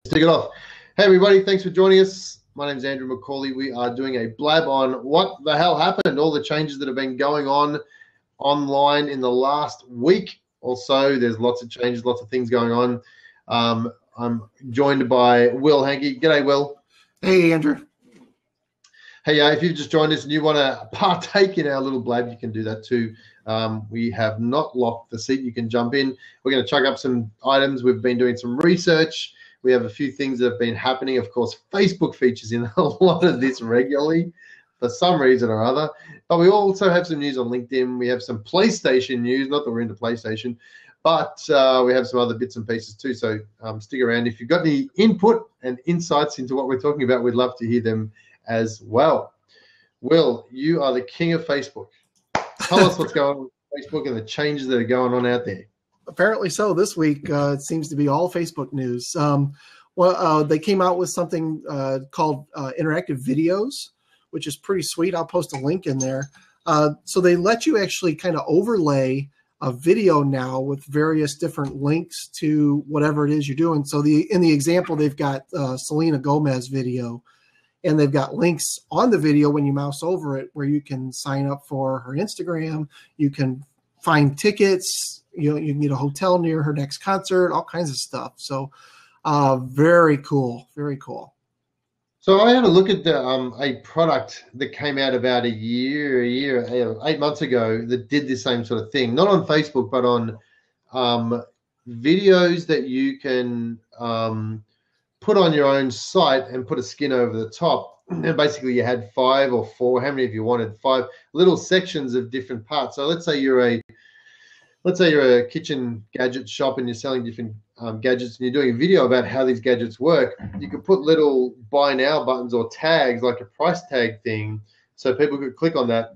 Stick it off. Hey, everybody. Thanks for joining us. My name is Andrew McCauley. We are doing a blab on what the hell happened, all the changes that have been going on online in the last week or so. There's lots of changes, lots of things going on. I'm joined by Will Hankey. G'day, Will. Hey, Andrew. Hey, if you've just joined us and you want to partake in our little blab, you can do that too. We have not locked the seat. You can jump in. We're going to chuck up some items. We've been doing some research. We have a few things that have been happening. Of course, Facebook features in a lot of this regularly for some reason or other. But we also have some news on LinkedIn. We have some PlayStation news. Not that we're into PlayStation, but we have some other bits and pieces too. So stick around. If you've got any input and insights into what we're talking about, we'd love to hear them as well. Will, you are the king of Facebook. Tell us what's going on with Facebook and the changes that are going on out there. Apparently so. This week it seems to be all Facebook news. They came out with something called interactive videos, which is pretty sweet. I'll post a link in there. So they let you actually kind of overlay a video now with various different links to whatever it is you're doing. So in the example, they've got Selena Gomez video, and they've got links on the video when you mouse over it where you can sign up for her Instagram. You can find tickets. You can get a hotel near her next concert, all kinds of stuff. So very cool, very cool. So I had a look at a product that came out about 8 months ago that did the same sort of thing, not on Facebook, but on videos that you can put on your own site and put a skin over the top. And basically you had 5 or 4, how many of you wanted, 5 little sections of different parts. So let's say you're a kitchen gadget shop and you're selling different gadgets and you're doing a video about how these gadgets work. You could put little buy now buttons or tags, like a price tag thing, so people could click on that.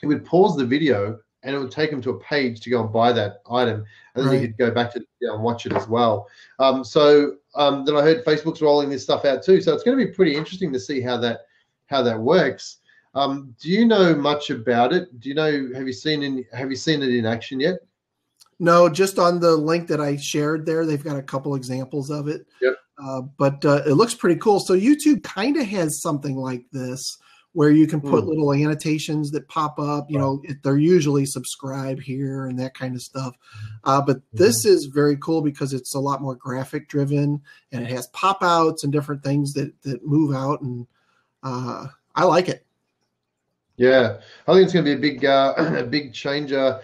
It would pause the video and it would take them to a page to go and buy that item. And then you could go back to the video and watch it as well. Then I heard Facebook's rolling this stuff out too. So it's going to be pretty interesting to see how that works. Do you know much about it? Have you seen it in action yet? No, just on the link that I shared there, they've got a couple examples of it. Yep. But it looks pretty cool. So YouTube kind of has something like this where you can put little annotations that pop up. They're usually subscribe here and that kind of stuff. But this is very cool because it's a lot more graphic driven and it has pop outs and different things that move out. And I like it. Yeah, I think it's going to be a big changer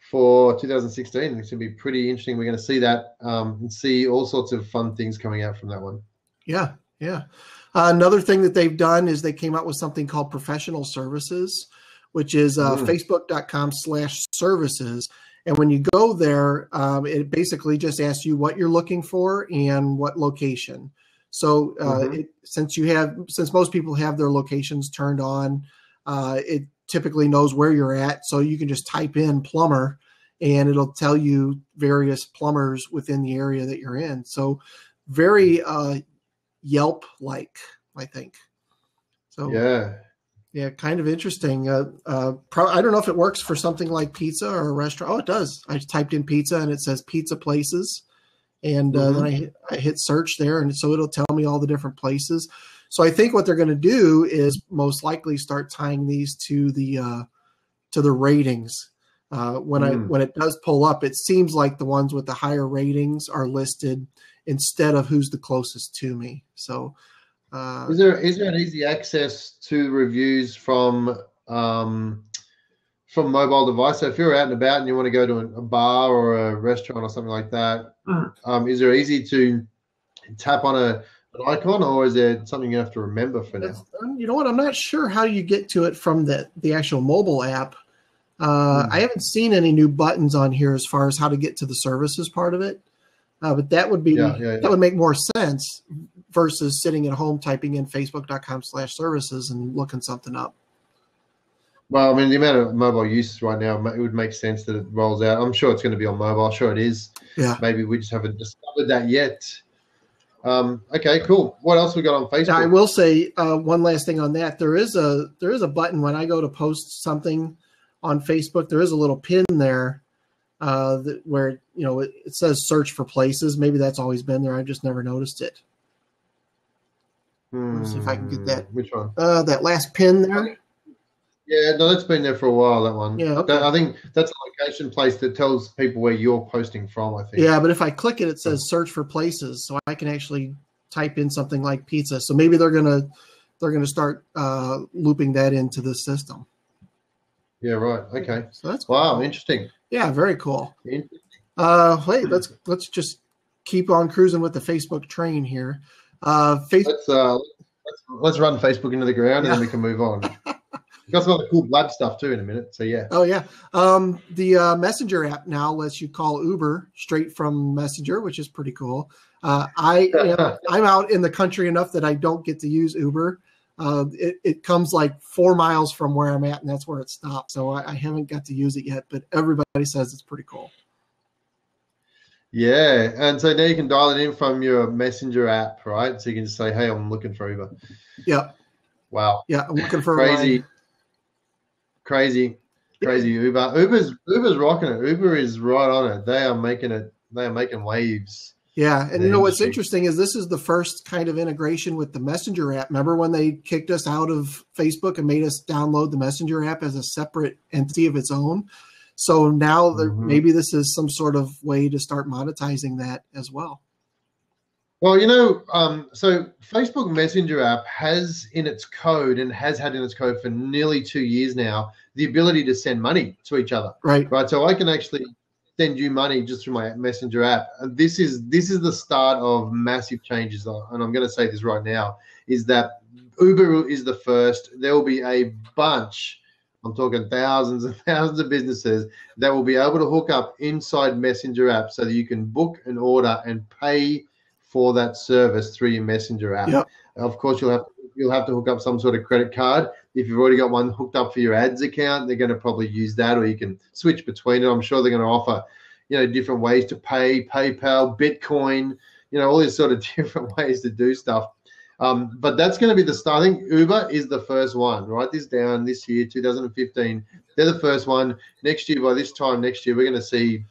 for 2016. It's going to be pretty interesting. We're going to see that and see all sorts of fun things coming out from that one. Yeah. Another thing that they've done is they came out with something called professional services, which is facebook.com/services. And when you go there, it basically just asks you what you're looking for and what location. So since most people have their locations turned on, it typically knows where you're at. So you can just type in plumber and it'll tell you various plumbers within the area that you're in. So very Yelp-like, I think. So yeah, kind of interesting. I don't know if it works for something like pizza or a restaurant. Oh, it does. I typed in pizza and it says pizza places. And then I hit search there. And so it'll tell me all the different places. So I think what they're going to do is most likely start tying these to the ratings. When it does pull up, it seems like the ones with the higher ratings are listed instead of who's the closest to me. So is there an easy access to reviews from mobile device? So if you're out and about and you want to go to a bar or a restaurant or something like that, is there easy to tap on an icon, or is there something you have to remember for now? You know what? I'm not sure how you get to it from the actual mobile app. I haven't seen any new buttons on here as far as how to get to the services part of it. But that would be that would make more sense versus sitting at home typing in facebook.com/services and looking something up. Well, I mean, the amount of mobile use right now, it would make sense that it rolls out. I'm sure it's going to be on mobile. Sure it is. Yeah. Maybe we just haven't discovered that yet. Okay, cool. What else we got on Facebook? Now, I will say one last thing on that. There is a button when I go to post something on Facebook. There is a little pin there where it says search for places. Maybe that's always been there. I've just never noticed it. Let me see if I can get that. Which one? That last pin there. Yeah, no, that's been there for a while, that one. Yeah, okay. I think that's a location place that tells people where you're posting from, I think. Yeah, but if I click it, it says search for places, so I can actually type in something like pizza. So maybe they're gonna start looping that into the system. Yeah, right. Okay. So that's cool. Interesting. Yeah, very cool. Hey, let's just keep on cruising with the Facebook train here. Let's run Facebook into the ground and then we can move on. We've got some other cool blood stuff too in a minute. So yeah. Oh yeah. The Messenger app now lets you call Uber straight from Messenger, which is pretty cool. I'm out in the country enough that I don't get to use Uber. It comes like 4 miles from where I'm at, and that's where it stops. So I haven't got to use it yet, but everybody says it's pretty cool. Yeah, and so now you can dial it in from your Messenger app, right? So you can just say, "Hey, I'm looking for Uber." Yeah. Wow. Yeah, I'm looking for crazy Uber. Uber's rocking it. Uber is right on it. They are making waves. Yeah, and what's interesting is this is the first kind of integration with the Messenger app. Remember when they kicked us out of Facebook and made us download the Messenger app as a separate entity of its own? So now maybe this is some sort of way to start monetizing that as well. Well, so Facebook Messenger app has in its code and has had in its code for nearly 2 years now the ability to send money to each other. Right. So I can actually send you money just through my Messenger app. This is the start of massive changes, and I'm going to say this right now, is that Uber is the first. There will be a bunch, I'm talking thousands and thousands of businesses that will be able to hook up inside Messenger app so that you can book an order and pay for that service through your Messenger app. Yep. Of course, you'll have to hook up some sort of credit card. If you've already got one hooked up for your ads account, they're going to probably use that, or you can switch between it. I'm sure they're going to offer, different ways to pay, PayPal, Bitcoin, all these sort of different ways to do stuff. But that's going to be the start. I think Uber is the first one. Write this down this year, 2015. They're the first one. Next year, by this time next year, we're going to see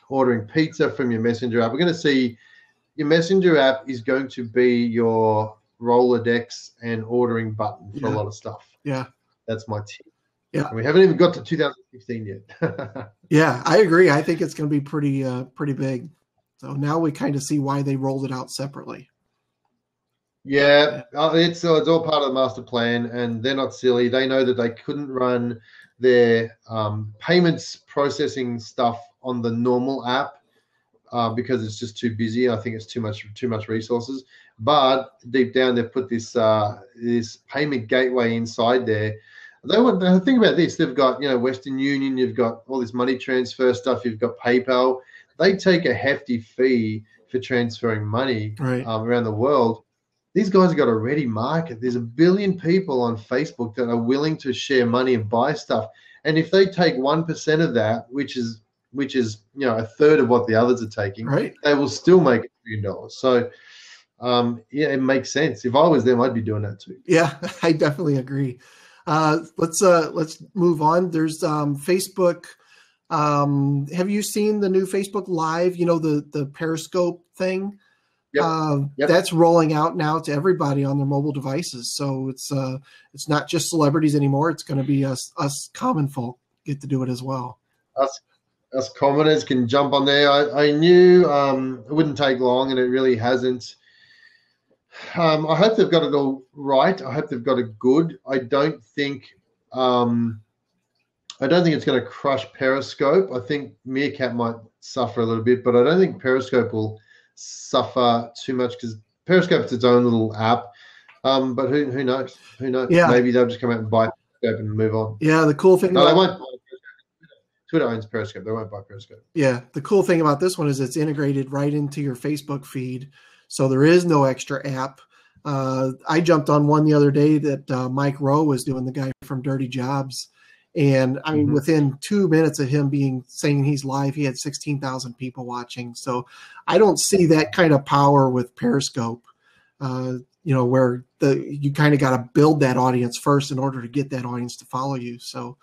ordering pizza from your Messenger app. We're going to see your Messenger app is going to be your Rolodex and ordering button for a lot of stuff. Yeah. That's my tip. Yeah. And we haven't even got to 2015 yet. Yeah, I agree. I think it's going to be pretty big. So now we kind of see why they rolled it out separately. Yeah, it's all part of the master plan, and they're not silly. They know that they couldn't run their payments processing stuff on the normal app because it's just too busy. I think it's too much resources. But deep down, they've put this payment gateway inside there. Think about this. They've got Western Union. You've got all this money transfer stuff. You've got PayPal. They take a hefty fee for transferring money around the world. These guys have got a ready market. There's 1 billion people on Facebook that are willing to share money and buy stuff. And if they take 1% of that, which is a third of what the others are taking, they will still make $1 billion. So it makes sense. If I was them, I'd be doing that too. Yeah, I definitely agree. Let's move on. There's Facebook. Have you seen the new Facebook Live? The Periscope thing. Yep. That's rolling out now to everybody on their mobile devices. So it's not just celebrities anymore. It's going to be us common folk get to do it as well. Us commoners can jump on there. I knew it wouldn't take long, and it really hasn't. I hope they've got it all right. I hope they've got it good. I don't think it's going to crush Periscope. I think Meerkat might suffer a little bit, but I don't think Periscope will suffer too much because Periscope's its own little app. But who knows? Who knows? Yeah. Maybe they'll just come out and buy Periscope and move on. Yeah, the cool thing. No, they won't. Twitter owns Periscope. They won't buy Periscope. Yeah, the cool thing about this one is it's integrated right into your Facebook feed, so there is no extra app. I jumped on one the other day that Mike Rowe was doing, the guy from Dirty Jobs. And I mean, within 2 minutes of him saying he's live, he had 16,000 people watching. So I don't see that kind of power with Periscope, where you kind of got to build that audience first in order to get that audience to follow you. So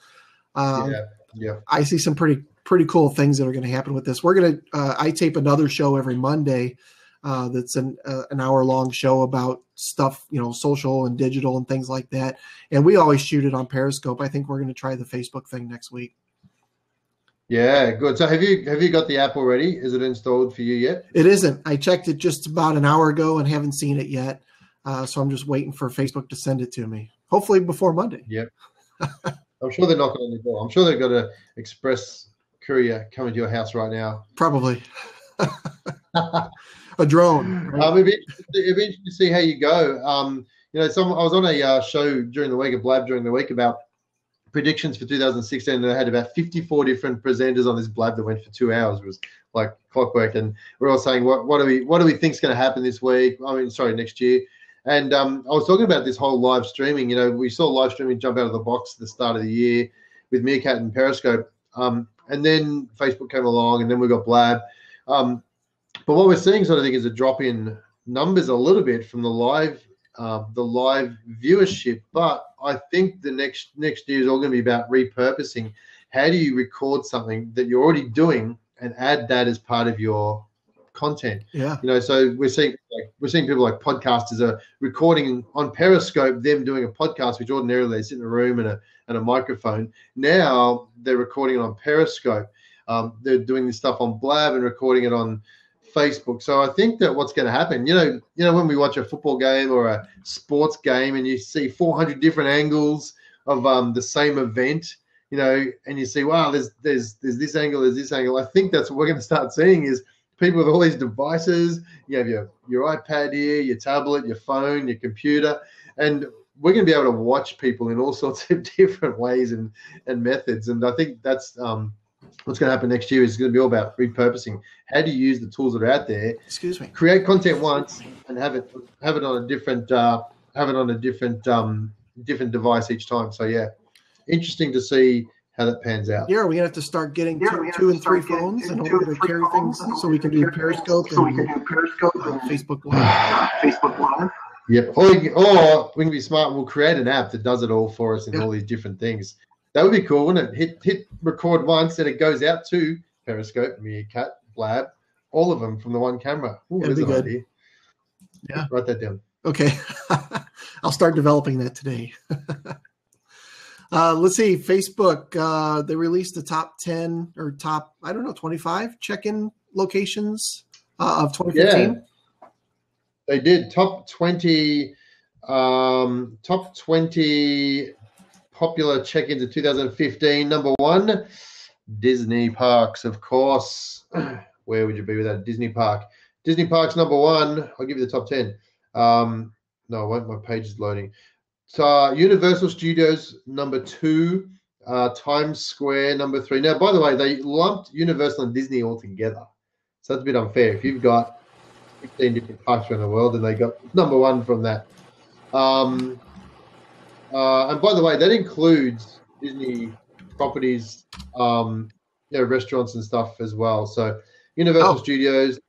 I see some pretty pretty cool things that are going to happen with this. We're going to I tape another show every Monday. That's an hour-long show about stuff, social and digital and things like that. And we always shoot it on Periscope. I think we're going to try the Facebook thing next week. Yeah, good. So have you got the app already? Is it installed for you yet? It isn't. I checked it just about an hour ago and haven't seen it yet. So I'm just waiting for Facebook to send it to me. Hopefully before Monday. Yep. I'm sure they're knocking on your door. I'm sure they've got an express courier coming to your house right now. Probably. A drone. Right? It'd be interesting to see how you go. I was on a show during the week, a blab during the week about predictions for 2016, and I had about 54 different presenters on this blab that went for 2 hours. It was like clockwork, and we're all saying, what do we think is going to happen this week? Next year. And I was talking about this whole live streaming. We saw live streaming jump out of the box at the start of the year with Meerkat and Periscope, and then Facebook came along, and then we got Blab. But what we're seeing, sort of thing, is a drop in numbers a little bit from the live viewership. But I think the next year is all going to be about repurposing. How do you record something that you're already doing and add that as part of your content? Yeah. So we're seeing people like podcasters are recording on Periscope them doing a podcast, which ordinarily they sit in a room and a microphone. Now they're recording it on Periscope. They're doing this stuff on Blab and recording it on Facebook. So I think that what's going to happen, when we watch a football game or a sports game and you see 400 different angles of the same event, and you see, wow, there's this angle, there's this angle. I think that's what we're going to start seeing is people with all these devices. You have your iPad here, your tablet, your phone, your computer, and we're going to be able to watch people in all sorts of different ways and methods. And I think that's what's going to happen next year is going to be all about repurposing. How do you use the tools that are out there? Excuse me. Create content once and have it on a different different device each time. So yeah, interesting to see how that pans out. Yeah, we're gonna have to start getting two and three phones in order to carry things, so we can do Periscope and Facebook Live. Facebook Live. Yep. Or we can be smart and we'll create an app that does it all for us in all these different things. That would be cool, wouldn't it? Hit record once and it goes out to Periscope, Meerkat, Blab, all of them from the one camera. Ooh, that'd be good. Idea. Yeah. Write that down. Okay. I'll start developing that today. Let's see. Facebook, they released the top 10 or top, 25 check-in locations of 2015. Yeah, they did. Top 20 popular check-ins of 2015. Number 1, Disney parks, of course. Where would you be without a Disney park? Disney parks number 1. I'll give you the top 10. No, I won't. My page is loading. So Universal Studios number 2, Times Square number 3. Now, by the way, they lumped Universal and Disney all together, so that's a bit unfair. If you've got 15 different parks around the world, and they got number 1 from that. And by the way, that includes Disney properties, restaurants and stuff as well. So Universal Studios,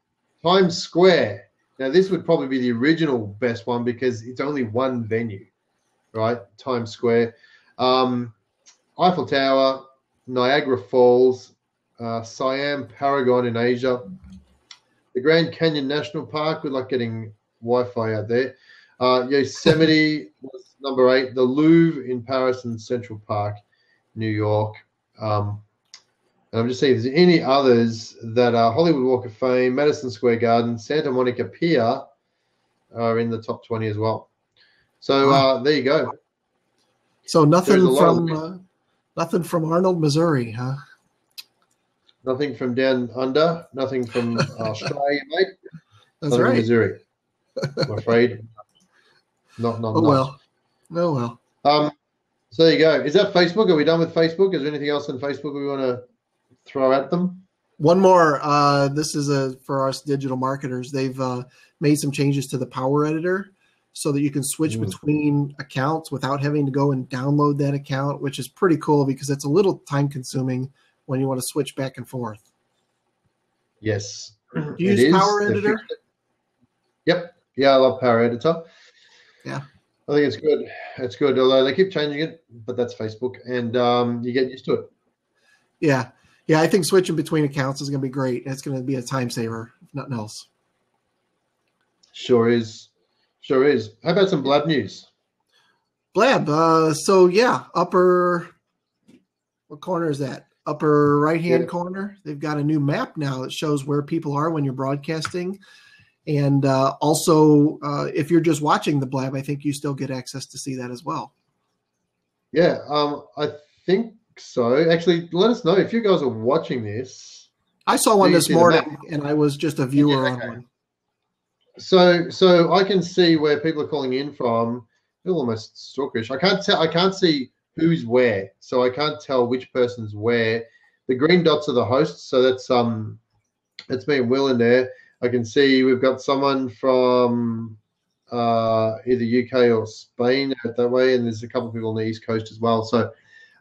Times Square. Now, this would probably be the original best one because it's only one venue, right? Times Square. Eiffel Tower, Niagara Falls, Siam Paragon in Asia, the Grand Canyon National Park. We're like getting Wi-Fi out there. Yosemite was number 8, the Louvre in Paris, and Central Park, New York. And I'm just seeing if there's any others that are Hollywood Walk of Fame, Madison Square Garden, Santa Monica Pier are in the top 20 as well. So there you go. So nothing from Arnold, Missouri, huh? Nothing from down under. Nothing from Australia, mate. That's nothing right. From Missouri, I'm afraid. Not. Oh well. So there you go. Is that Facebook? Are we done with Facebook? Is there anything else on Facebook we want to throw at them? One more. This is for us digital marketers. They've made some changes to the Power Editor so that you can switch between accounts without having to go and download that account, which is pretty cool because it's a little time consuming when you want to switch back and forth. Yes. Do you use Power Editor? Yep. Yeah, I love Power Editor. Yeah. I think it's good. It's good, although they keep changing it, but that's Facebook, and you get used to it. Yeah. Yeah, I think switching between accounts is going to be great. It's going to be a time saver, if nothing else. Sure is. Sure is. How about some Blab news? Blab. So yeah, upper. What corner is that? Upper right-hand corner. They've got a new map now that shows where people are when you're broadcasting. And also, if you're just watching the Blab, I think you still get access to see that as well. Yeah, I think so. Actually, let us know if you guys are watching this. I saw one this morning, and I was just a viewer on one. So I can see where people are calling in from. They're almost stalkerish. I can't see who's where, so I can't tell which person's where. The green dots are the hosts, so that's me and Will in there. I can see we've got someone from either UK or Spain out that way, and there's a couple of people on the East Coast as well. So,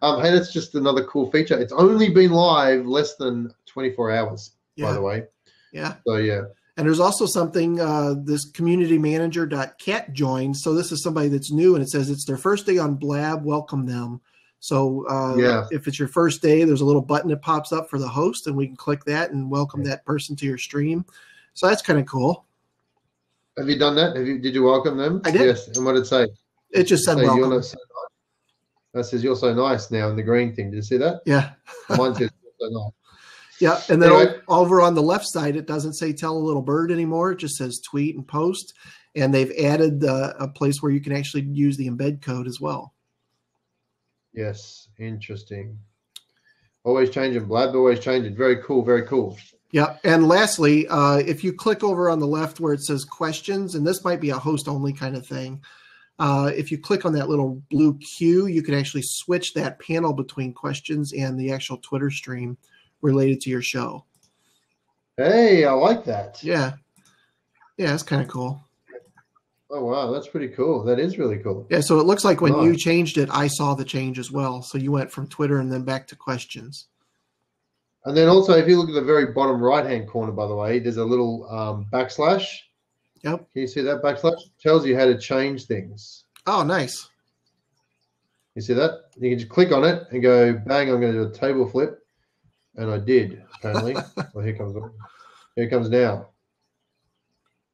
hey, that's just another cool feature. It's only been live less than 24 hours, by the way. Yeah. So, yeah. And there's also something, this communitymanager.cat joined. So this is somebody that's new, and it says it's their first day on Blab. Welcome them. So if it's your first day, there's a little button that pops up for the host, and we can click that and welcome that person to your stream. So that's kind of cool. Have you done that? Did you welcome them? I did. Yes. And what did it say? It just said welcome. You're so nice. That says you're so nice now in the green thing. Did you see that? Yeah. Mine says you're so nice. Yeah, and then over on the left side, it doesn't say tell a little bird anymore. It just says tweet and post. And they've added a place where you can actually use the embed code as well. Yes, interesting. Always changing, Blab, always changing. Very cool, very cool. Yeah, and lastly, if you click over on the left where it says questions, and this might be a host-only kind of thing, if you click on that little blue Q, you can actually switch that panel between questions and the actual Twitter stream related to your show. Hey, I like that. Yeah. Yeah, that's kind of cool. Oh, wow. That's pretty cool. That is really cool. Yeah, so it looks like when you changed it, I saw the change as well. So you went from Twitter and then back to questions. And then also, if you look at the very bottom right-hand corner, by the way, there's a little backslash. Yep. Can you see that backslash? It tells you how to change things. Oh, nice. You see that? You can just click on it and go, bang, I'm going to do a table flip. And I did, apparently. Well, here it comes now.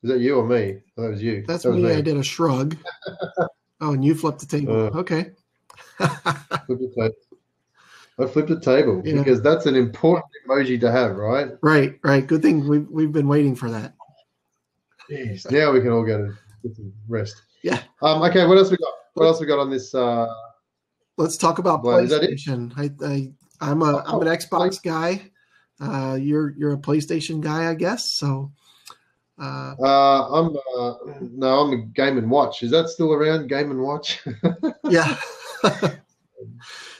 Is that you or me? Oh, that was you. That's me. I did a shrug. Oh, and you flipped the table. Okay. I flipped the table because that's an important emoji to have, right? Right. Good thing we've been waiting for that. Jeez, now we can all go to get some rest. Yeah. Okay, what else we got? What else we got on this? Let's talk about PlayStation. I'm an Xbox guy. You're a PlayStation guy, I guess. So, I'm a Game & Watch. Is that still around? Game & Watch? Yeah.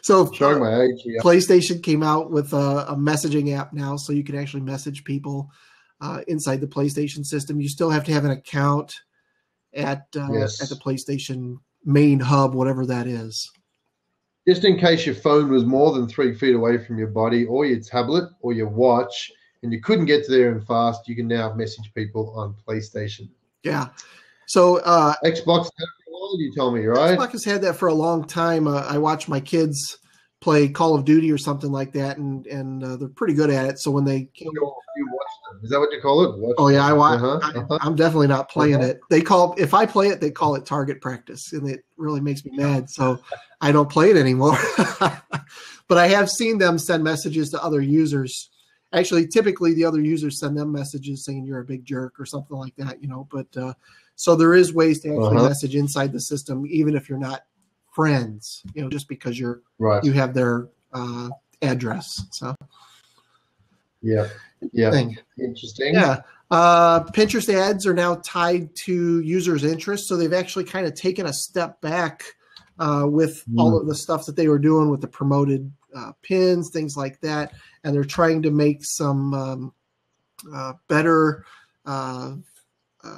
So, showing my age here. PlayStation came out with a messaging app now, so you can actually message people inside the PlayStation system. You still have to have an account at the PlayStation main hub, whatever that is. Just in case your phone was more than 3 feet away from your body or your tablet or your watch and you couldn't get to there and fast, you can now message people on PlayStation. Yeah. So Xbox had it for a while, you told me, right? Xbox has had that for a long time. I watch my kids play Call of Duty or something like that, and they're pretty good at it. So when they you watch them. Is that what you call it? Oh yeah, I watch. I'm definitely not playing it. If I play it, they call it target practice, and it really makes me mad. So I don't play it anymore. But I have seen them send messages to other users. Actually, typically the other users send them messages saying you're a big jerk or something like that, But so there is ways to actually message inside the system, even if you're not friends, just because you have their address. So interesting. Yeah. Pinterest ads are now tied to users' interests, so they've actually kind of taken a step back with all of the stuff that they were doing with the promoted pins, things like that, and they're trying to make some better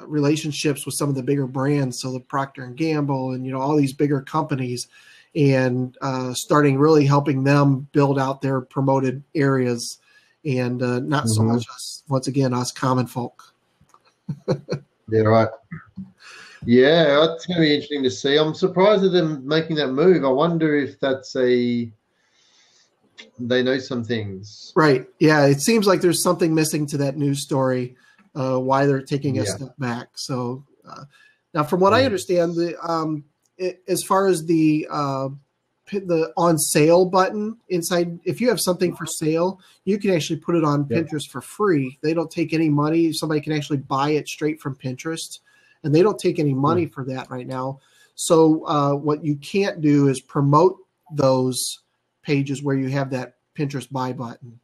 relationships with some of the bigger brands, so the Procter and Gamble and all these bigger companies, and starting really helping them build out their promoted areas, and not so much us common folk. Yeah, right. Yeah, it's going to be interesting to see. I'm surprised at them making that move. I wonder if that's they know some things. Right. Yeah. It seems like there's something missing to that news story, why they're taking a step back. So now, from what I understand, as far as the on sale button inside, if you have something for sale, you can actually put it on Pinterest for free. They don't take any money. Somebody can actually buy it straight from Pinterest, and they don't take any money for that right now. So what you can't do is promote those pages where you have that Pinterest buy button.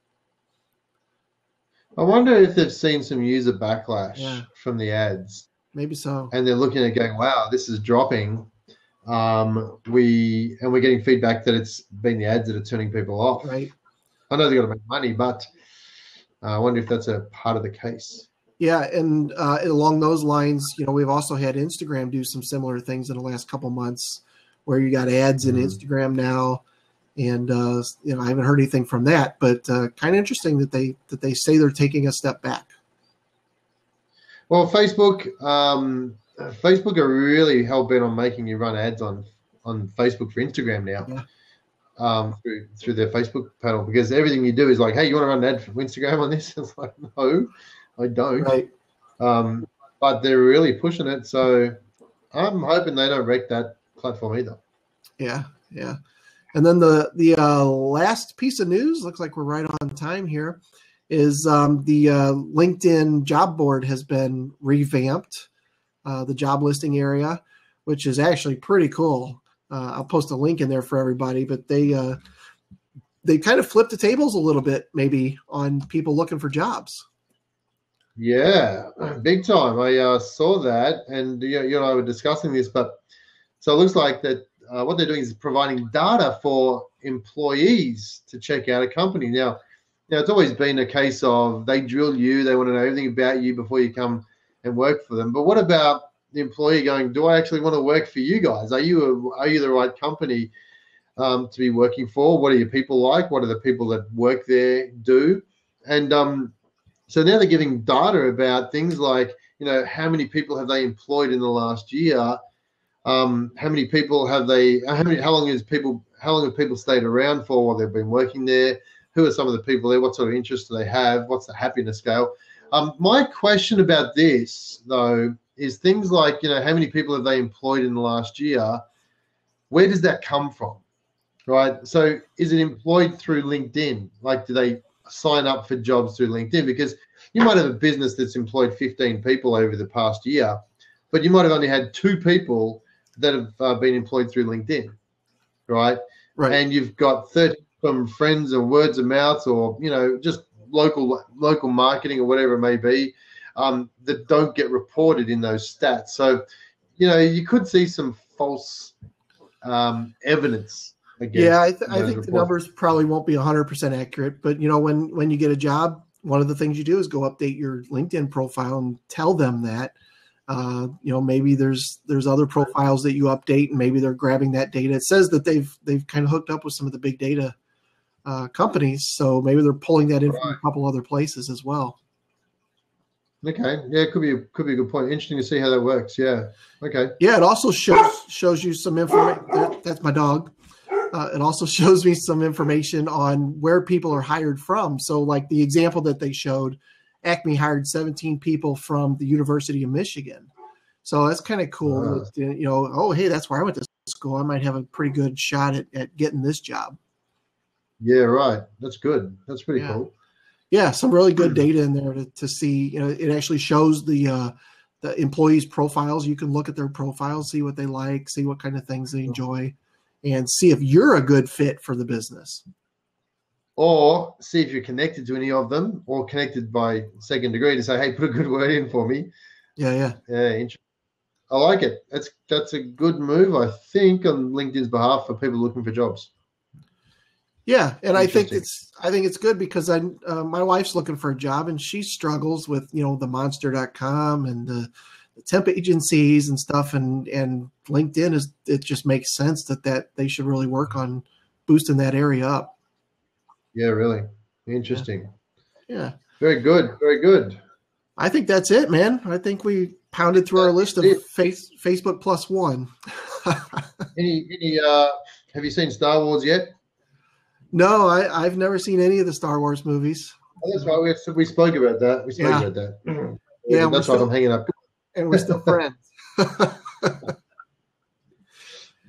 I wonder if they've seen some user backlash from the ads. Maybe so. And they're looking at going, wow, this is dropping. We're getting feedback that it's been the ads that are turning people off. Right. I know they've got to make money, but I wonder if that's a part of the case. Yeah, and along those lines, we've also had Instagram do some similar things in the last couple months, where you got ads in Instagram now, and I haven't heard anything from that, but kind of interesting that they say they're taking a step back. Well, Facebook are really hell bent on making you run ads on Facebook for Instagram now, through their Facebook panel, because everything you do is like, hey, you want to run an ad for Instagram on this? It's like, no, I don't. Right. But they're really pushing it, so I'm hoping they don't wreck that platform either. Yeah. And then the last piece of news, looks like we're right on time here, is the LinkedIn job board has been revamped, the job listing area, which is actually pretty cool. I'll post a link in there for everybody, but they kind of flipped the tables a little bit, maybe, on people looking for jobs. Yeah, big time. I saw that, and you and I were discussing this, but so it looks like that what they're doing is providing data for employees to check out a company. Now, it's always been a case of they drill you, they want to know everything about you before you come and work for them. But what about the employee going, do I actually want to work for you guys? Are you the right company to be working for? What are your people like? What are the people that work there do? And so now they're giving data about things like, how many people have they employed in the last year? How many people have they? How long have people stayed around for while they've been working there? Who are some of the people there? What sort of interests do they have? What's the happiness scale? My question about this, though, is things like, how many people have they employed in the last year? Where does that come from, right? So is it employed through LinkedIn? Like, do they sign up for jobs through LinkedIn? Because you might have a business that's employed 15 people over the past year, but you might have only had 2 people that have been employed through LinkedIn, right? Right. And you've got 30 from friends or words of mouth, or just local marketing or whatever it may be, that don't get reported in those stats. So you could see some false evidence. Yeah, I think the numbers probably won't be 100% accurate, but when you get a job, one of the things you do is go update your LinkedIn profile and tell them that. Maybe there's other profiles that you update, and maybe they're grabbing that data. It says that they've kind of hooked up with some of the big data companies, so maybe they're pulling that in from a couple other places as well. Okay, yeah, it could be a good point. Interesting to see how that works. Yeah. Okay. Yeah, it also shows you some information. That's my dog. It also shows me some information on where people are hired from. So, like the example that they showed, Acme hired 17 people from the University of Michigan. So that's kind of cool. Oh, hey, that's where I went to school. I might have a pretty good shot at getting this job. Yeah, right. That's good. That's pretty cool. Yeah, some really good data in there to see. It actually shows the employees' profiles. You can look at their profiles, see what they like, see what kind of things they enjoy, and see if you're a good fit for the business. Or see if you're connected to any of them, or connected by second degree to say, hey, put a good word in for me. Yeah. Interesting. I like it. That's a good move, I think, on LinkedIn's behalf for people looking for jobs. Yeah, and I think it's good because my wife's looking for a job, and she struggles with the Monster.com and the temp agencies and stuff, and LinkedIn it just makes sense that they should really work on boosting that area up. Yeah, really interesting. Yeah, very good, very good. I think that's it, man. I think we pounded through our list of Facebook plus one. Any have you seen Star Wars yet? No, I've never seen any of the Star Wars movies. Oh, that's right. We spoke about that. We spoke about that. Yeah, That's right. I'm hanging up. And we're still friends.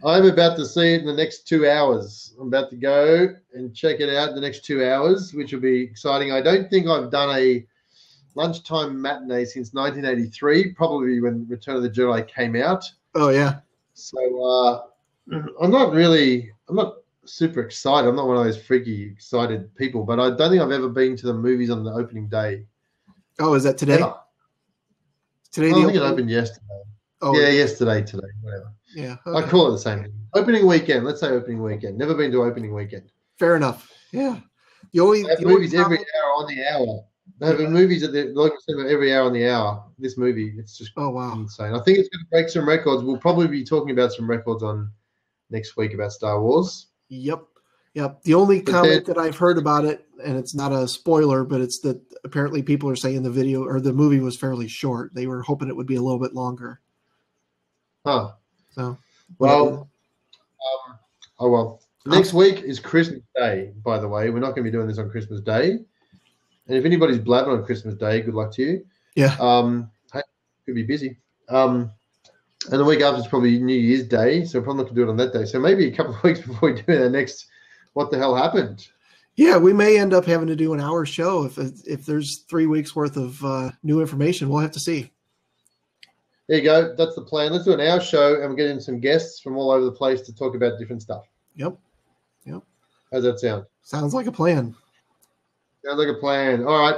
I'm about to see it in the next 2 hours. I'm about to go and check it out in the next 2 hours, which will be exciting. I don't think I've done a lunchtime matinee since 1983, probably when Return of the Jedi came out. Oh, yeah. So I'm not super excited. I'm not one of those freaky excited people, but I don't think I've ever been to the movies on the opening day. Oh, is that today? Ever. Today, I think it opened yesterday. Oh, yeah, yesterday, today, whatever. Yeah. Okay. I call it the same thing. Opening weekend. Let's say opening weekend. Never been to opening weekend. Fair enough. Yeah. They have movies every hour on the hour. They have movies at the local cinema every hour on the hour. This movie, it's just insane. I think it's going to break some records. We'll probably be talking about some records on next week about Star Wars. Yep. The only comment that I've heard about it, and it's not a spoiler, but it's that apparently people are saying the video or the movie was fairly short. They were hoping it would be a little bit longer. Huh. So, well, next week is Christmas Day, by the way. We're not going to be doing this on Christmas Day. And if anybody's blabbing on Christmas Day, good luck to you. Yeah. Hey, could be busy. And the week after is probably New Year's Day, so we're probably not going to do it on that day. So maybe a couple of weeks before we do the next What the Hell Happened. Yeah, we may end up having to do an hour show if there's 3 weeks worth of new information. We'll have to see. There you go. That's the plan. Let's do an hour show, and we're getting some guests from all over the place to talk about different stuff. Yep. How's that sound? Sounds like a plan. Sounds like a plan. All right.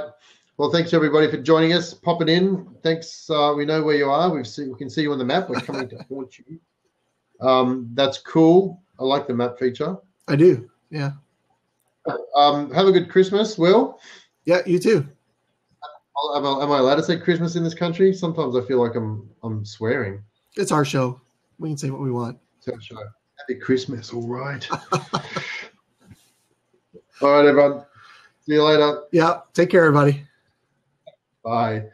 Well, thanks everybody for joining us. Pop it in. Thanks. We know where you are. We can see you on the map. We're coming to haunt you. That's cool. I like the map feature. I do. Yeah. Have a good Christmas, Will. Yeah, you too. Am I allowed to say Christmas in this country? Sometimes I feel like I'm swearing. It's our show. We can say what we want. It's our show. Happy Christmas. All right. All right, everyone. See you later. Yeah. Take care, everybody. Bye.